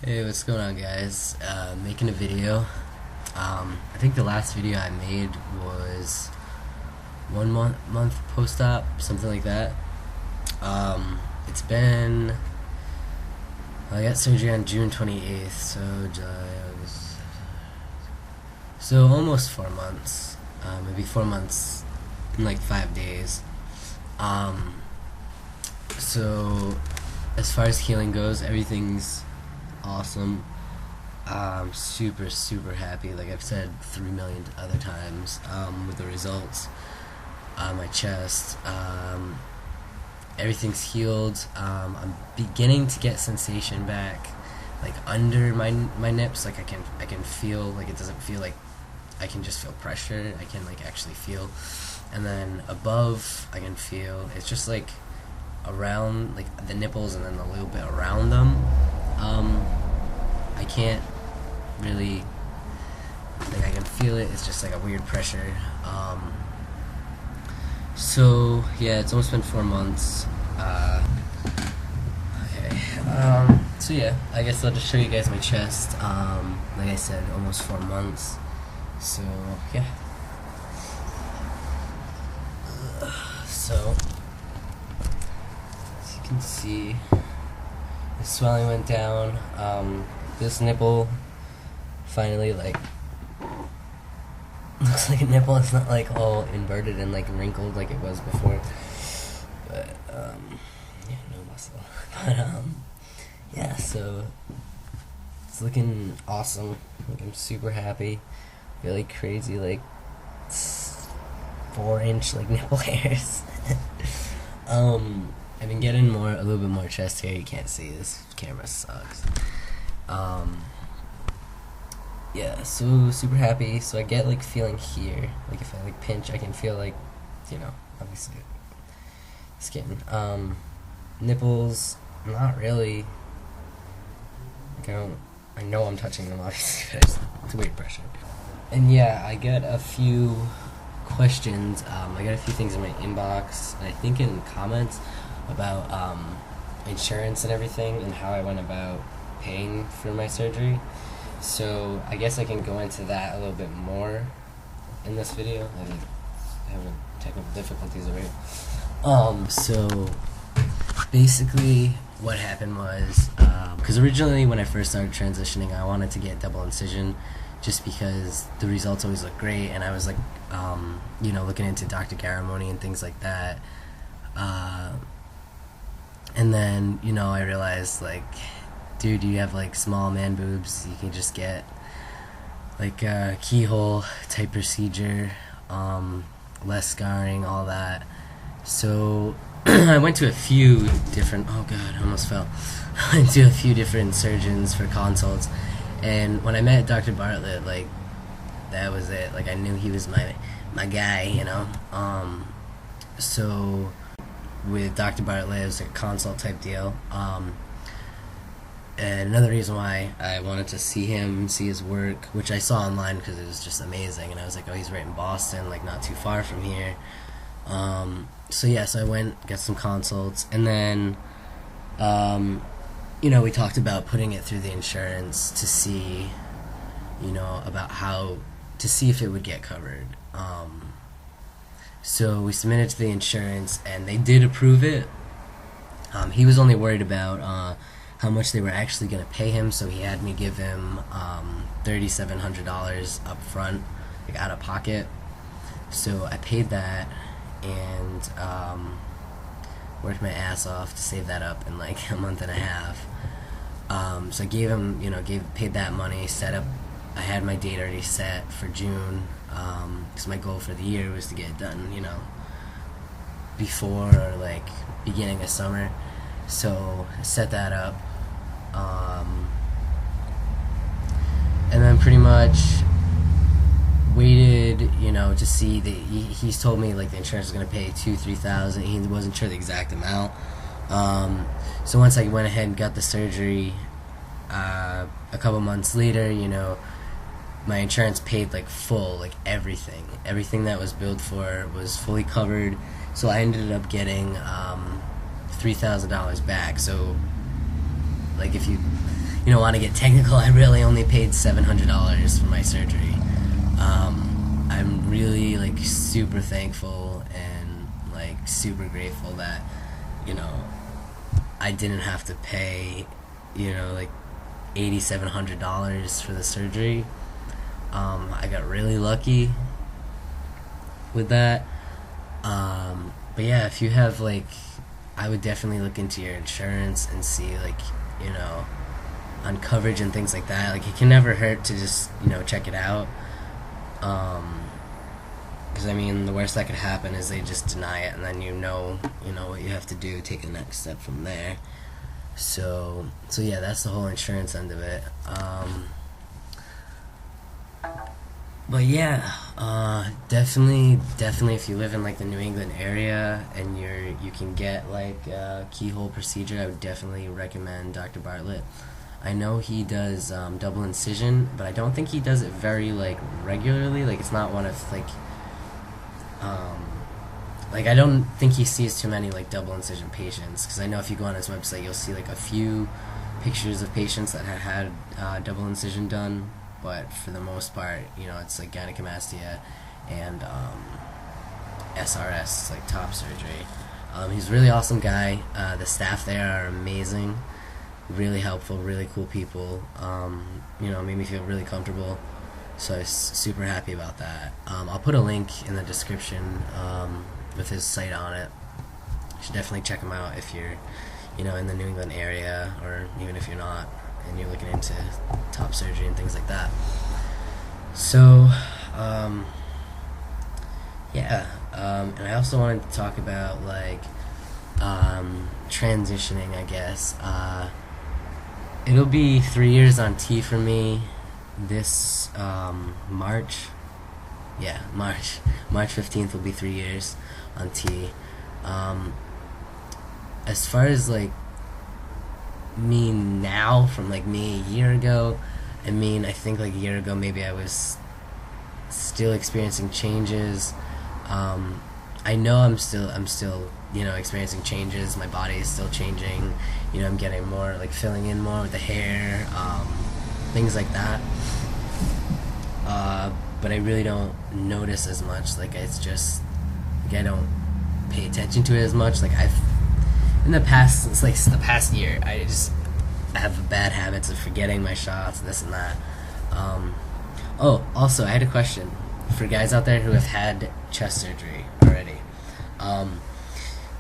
Hey, what's going on, guys? Making a video. I think the last video I made was 1 month post-op, something like that. It's been I got surgery on June 28th, so July, August, so almost 4 months. Maybe 4 months in like 5 days. Um, so as far as healing goes, everything's awesome. I'm super happy, like I've said 3 million other times, with the results. My chest, everything's healed. I'm beginning to get sensation back, like under my nips. Like I can feel, like it doesn't feel like I can just feel pressure. I can like actually feel, and then above I can feel. It's just like around like the nipples and then a little bit around them. I can't really, like I can feel it. It's just like a weird pressure. So yeah, it's almost been 4 months. Okay. So yeah, I guess I'll just show you guys my chest. Like I said, almost 4 months. So yeah. So as you can see, the swelling went down. This nipple finally like looks like a nipple. It's not like all inverted and like wrinkled like it was before. But yeah, no muscle. But yeah, so it's looking awesome. Like I'm super happy. Really crazy, like 4-inch like nipple hairs. I've been getting a little bit more chest hair. You can't see, this camera sucks. Yeah, so super happy. So I get like feeling here, like if I like pinch, I can feel like, obviously skin. Nipples, not really. Like I know I'm touching them obviously, but it's weird pressure. And yeah, I get a few questions. I got a few things in my inbox, and I think in comments about insurance and everything, and how I went about paying for my surgery. So I guess I can go into that a little bit more in this video. I'm having technical difficulties over here. So basically what happened was, because originally when I first started transitioning, I wanted to get double incision just because the results always look great, and I was like, looking into Dr. Garamoni and things like that. And then, I realized, like, dude, you have like small man boobs, you can just get like a keyhole type procedure, less scarring, all that. So I went to a few different, oh god, I almost fell. I went to a few different surgeons for consults, and when I met Dr. Bartlett, like, that was it. Like, I knew he was my guy, So with Dr. Bartlett, it was like a consult type deal. And another reason why I wanted to see him, see his work, which I saw online because it was just amazing, and I was like, oh, he's right in Boston, like not too far from here. So I went, got some consults, and then, we talked about putting it through the insurance to see, about how, to see if it would get covered. So we submitted to the insurance, and they did approve it. He was only worried about how much they were actually going to pay him, so he had me give him $3,700 up front, like out of pocket. So I paid that, and worked my ass off to save that up in like a month and a half. So I gave him, paid that money, set up. I had my date already set for June, because my goal for the year was to get it done, before or like beginning of summer. So I set that up, and then pretty much waited, to see that he's told me like the insurance is gonna pay $2,000-3,000. He wasn't sure the exact amount. So once I went ahead and got the surgery, a couple months later, my insurance paid like full, like everything that was billed for was fully covered. So I ended up getting $3,000 back. So like if you want to get technical, I really only paid $700 for my surgery. I'm really like super thankful and like super grateful that I didn't have to pay like $8,700 for the surgery. I got really lucky with that. But yeah, if you have I would definitely look into your insurance and see on coverage and things like that. It can never hurt to just check it out. Because the worst that could happen is they just deny it, and then what you have to do, take the next step from there. So yeah, that's the whole insurance end of it. But yeah, definitely if you live in the New England area and you can get a keyhole procedure, I would definitely recommend Dr. Bartlett. I know he does double incision, but I don't think he does it very regularly. It's not one of I don't think he sees too many double incision patients, because I know if you go on his website, you'll see a few pictures of patients that had double incision done, but for the most part, it's gynecomastia and SRS, top surgery. He's a really awesome guy. The staff there are amazing, really helpful, really cool people. Made me feel really comfortable, so I was super happy about that. I'll put a link in the description with his site on it. You should definitely check him out if you're in the New England area, or even if you're not and you're looking into top surgery and things like that. So yeah, and I also wanted to talk about transitioning, I guess. It'll be 3 years on T for me this March. Yeah, March 15th will be 3 years on T. As far as me now from me a year ago, I think a year ago maybe I was still experiencing changes. I know I'm still experiencing changes. My body is still changing. I'm getting more filling in more with the hair, things like that. But I really don't notice as much. It's just I don't pay attention to it as much. I've in the past, it's the past year, I have bad habits of forgetting my shots, this and that. Oh, also, I had a question for guys out there who have had chest surgery already.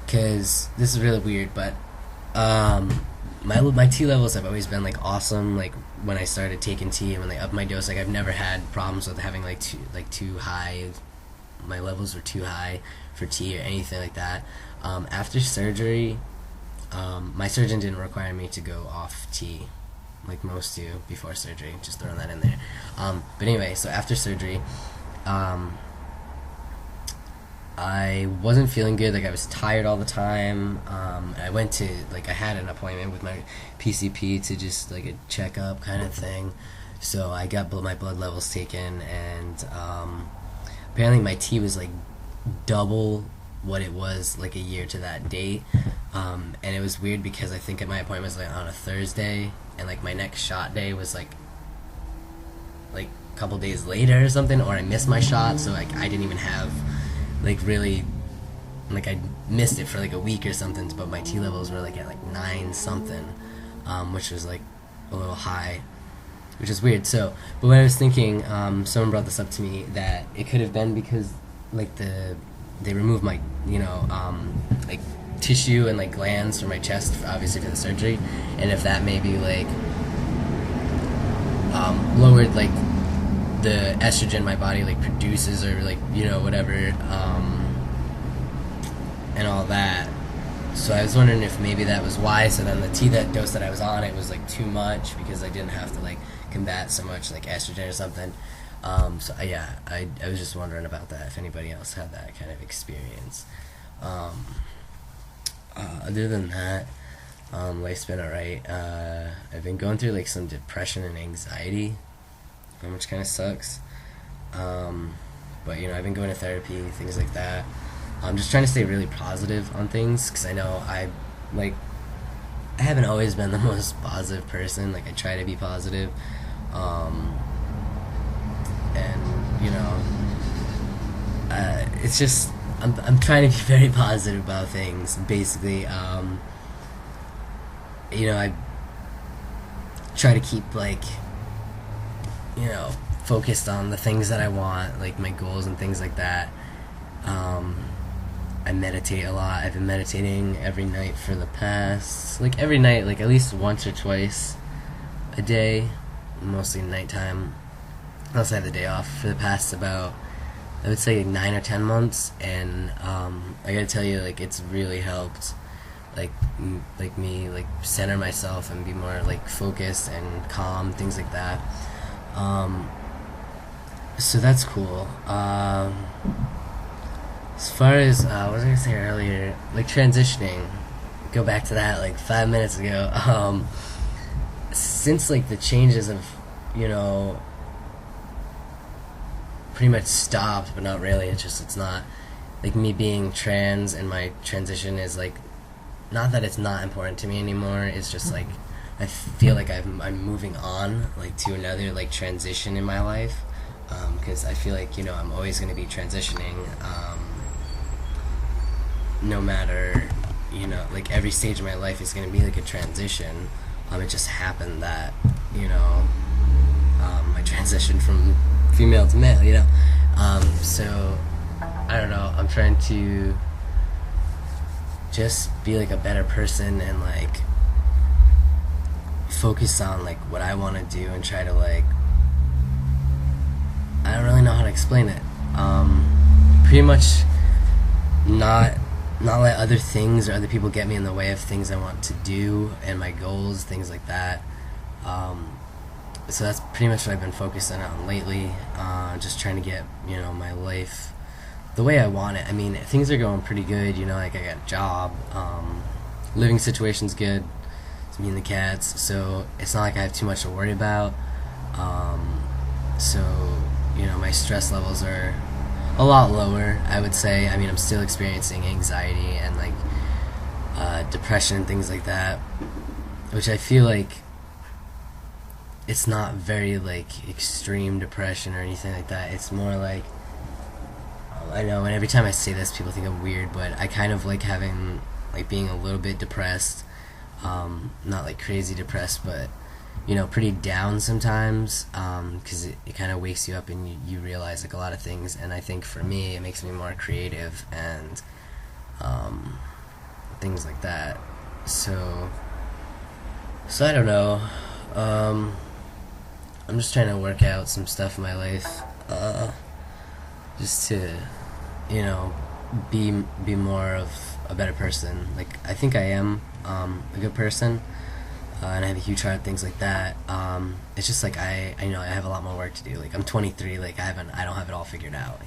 Because this is really weird, but my T levels have always been awesome. When I started taking T and when they upped my dose, I've never had problems with having too high. My levels were too high for T or anything like that. After surgery, my surgeon didn't require me to go off T like most do before surgery, just throwing that in there. But anyway, so after surgery, I wasn't feeling good. I was tired all the time. I went to I had an appointment with my PCP to just a checkup kind of thing. So I got my blood levels taken, and apparently my T was double what it was a year to that date. And it was weird because I think my appointment was on a Thursday, and my next shot day was a couple days later or something, or I missed my shot, so I didn't even have really I missed it for a week or something, but my T levels were at 9 something, which was a little high, which is weird. So but when I was thinking, someone brought this up to me, that it could have been because they removed my tissue and glands from my chest, obviously for the surgery, and if that maybe lowered the estrogen my body produces, or whatever, and all that. So I was wondering if maybe that was why. So then the T that dose that I was on, it was too much, because I didn't have to combat so much estrogen or something. So yeah, I was just wondering about that, if anybody else had that kind of experience. Other than that, life's been alright. I've been going through some depression and anxiety, which kind of sucks. But I've been going to therapy, things like that. I'm just trying to stay really positive on things, because I know I haven't always been the most positive person. Like, I try to be positive, and it's just I'm trying to be very positive about things. Basically, I try to keep focused on the things that I want, like my goals and things like that. I meditate a lot. I've been meditating every night for the past, every night, at least once or twice a day, mostly nighttime, unless I have the day off, for the past about, I would say, 9 or 10 months, and I gotta tell you, it's really helped, me, center myself and be more, focused and calm, things like that. So that's cool. As far as, what was I gonna say earlier, transitioning, go back to that, 5 minutes ago, since, the changes have, pretty much stopped, but not really, it's not, me being trans and my transition is, not that it's not important to me anymore, it's just, I feel like I'm moving on, to another, transition in my life, because I feel like, I'm always going to be transitioning, no matter, every stage of my life is going to be, a transition. It just happened that, I transitioned from female to male, so, I don't know, I'm trying to just be, a better person and, focus on, what I want to do and try to, I don't really know how to explain it, pretty much not let other things or other people get me in the way of things I want to do and my goals, things like that. So that's pretty much what I've been focusing on lately, just trying to get, my life the way I want it. I mean, things are going pretty good, I got a job, living situation's good, it's me and the cats, so it's not like I have too much to worry about, so, my stress levels are a lot lower, I would say. I mean, I'm still experiencing anxiety and, depression and things like that, which I feel like it's not very, extreme depression or anything like that. It's more I know, and every time I say this, people think I'm weird, but I kind of like having, being a little bit depressed, not, crazy depressed, but, pretty down sometimes, because it kind of wakes you up and you realize, a lot of things, and I think for me, it makes me more creative and, things like that, so I don't know, I'm just trying to work out some stuff in my life, just to, be more of a better person. I think I am, a good person, and I have a huge heart, things like that. It's just I have a lot more work to do. I'm 23, I don't have it all figured out,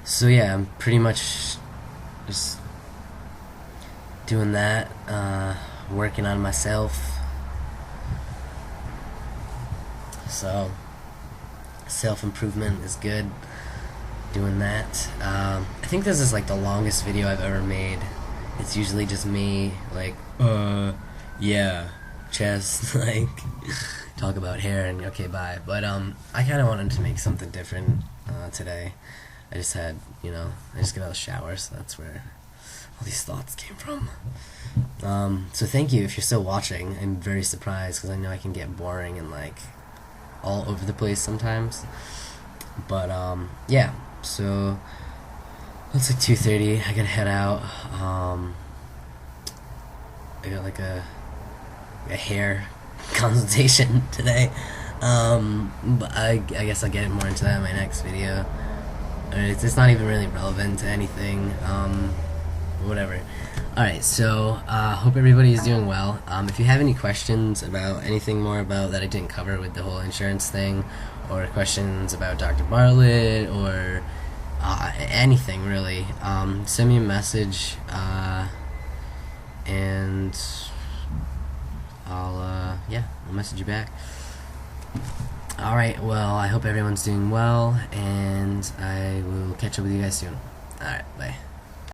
so yeah, I'm pretty much just doing that, working on myself. So self-improvement is good, doing that. I think this is the longest video I've ever made. It's usually just me yeah, chest, talk about hair and okay, bye. But I kind of wanted to make something different today. I just had, I just got out of the shower, so that's where all these thoughts came from. So thank you if you're still watching. I'm very surprised because I know I can get boring and all over the place sometimes. But yeah, so it's 2:30. I gotta head out. I got a hair consultation today. But I guess I'll get more into that in my next video. It's not even really relevant to anything. Whatever. Alright, so hope everybody is doing well. If you have any questions about anything more about that I didn't cover with the whole insurance thing, or questions about Dr. Bartlett, or anything really, send me a message, and I'll message you back. Alright, well, I hope everyone's doing well, and I will catch up with you guys soon. Alright, bye.